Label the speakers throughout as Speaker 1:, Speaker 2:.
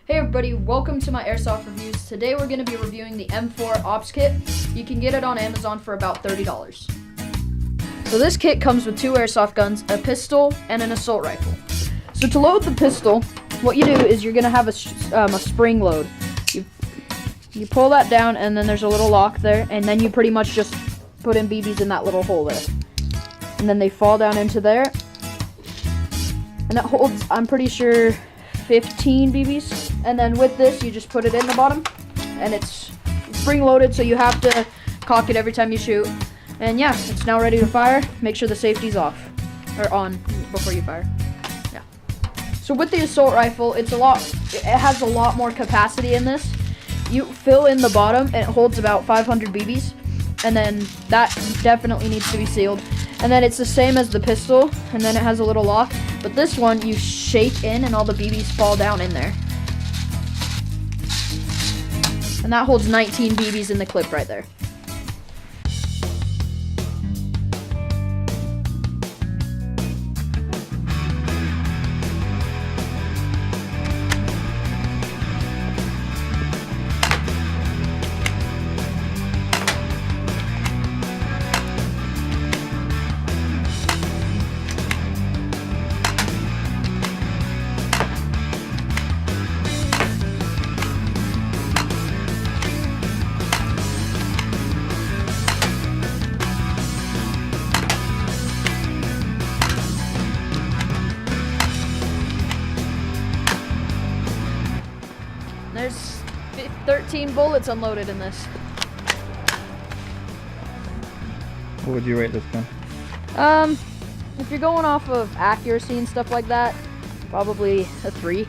Speaker 1: Hey everybody, welcome to my Airsoft reviews. Today we're going to be reviewing the M4 Ops Kit. You can get it on Amazon for about $30. So this kit comes with two Airsoft guns, a pistol, and an assault rifle. So to load the pistol, what you do is you're going to have a spring load. You pull that down and then there's a little lock there, and then you pretty much just put in BBs in that little hole there. And then they fall down into there. And that holds, I'm pretty sure, 15 BBs. And then with this, you just put it in the bottom, and it's spring loaded, so you have to cock it every time you shoot. And yeah, it's now ready to fire. Make sure the safety's off, or on, before you fire. Yeah. So with the assault rifle, it has a lot more capacity in this. You fill in the bottom, and it holds about 500 BBs, and then that definitely needs to be sealed. And then it's the same as the pistol, and then it has a little lock. But this one, you shake in, and all the BBs fall down in there. And that holds 19 BBs in the clip right there. There's 13 bullets unloaded in this.
Speaker 2: What would you rate this gun?
Speaker 1: If you're going off of accuracy and stuff like that, probably a 3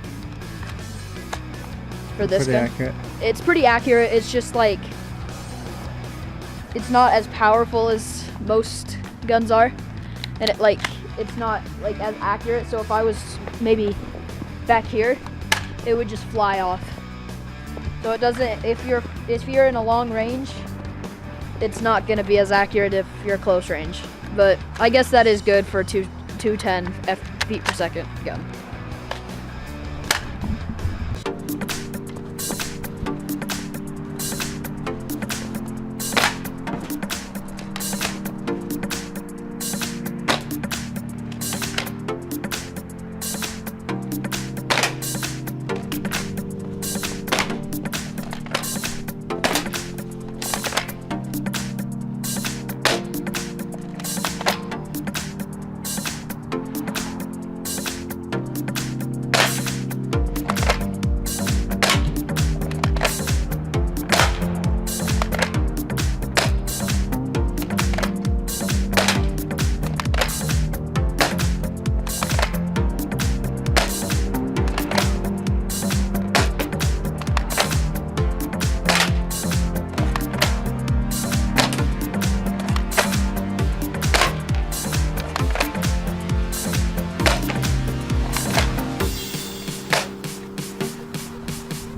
Speaker 1: for this gun.
Speaker 2: Pretty accurate.
Speaker 1: It's pretty accurate. It's just like, it's not as powerful as most guns are, and it's not like as accurate. So if I was maybe back here, it would just fly off. So it doesn't, if you're in a long range, it's not going to be as accurate if you're close range. But I guess that is good for a 210 feet per second gun.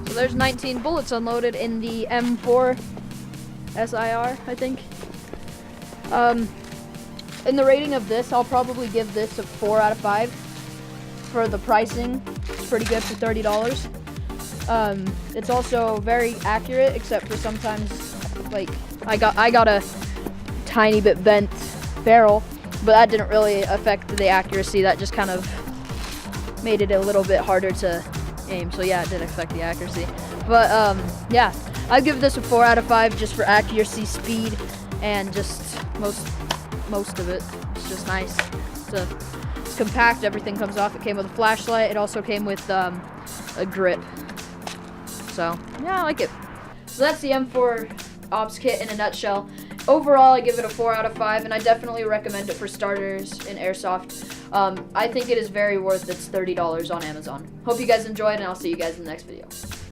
Speaker 1: So there's 19 bullets unloaded in the M4 SIR, I think. In the rating of this, I'll probably give this a 4 out of 5. For the pricing, it's pretty good for $30. It's also very accurate, except for sometimes, like, I got a tiny bit bent barrel, but that didn't really affect the accuracy. That just kind of made it a little bit harder to aim. So yeah, it did affect the accuracy. But yeah, I'd give this a 4 out of 5 just for accuracy, speed, and just most of it. It's just nice. It's compact. Everything comes off. It came with a flashlight. It also came with a grip. So yeah, I like it. So that's the M4 Ops Kit in a nutshell. Overall, I give it a 4 out of 5, and I definitely recommend it for starters in Airsoft. I think it is very worth its $30 on Amazon. Hope you guys enjoyed, and I'll see you guys in the next video.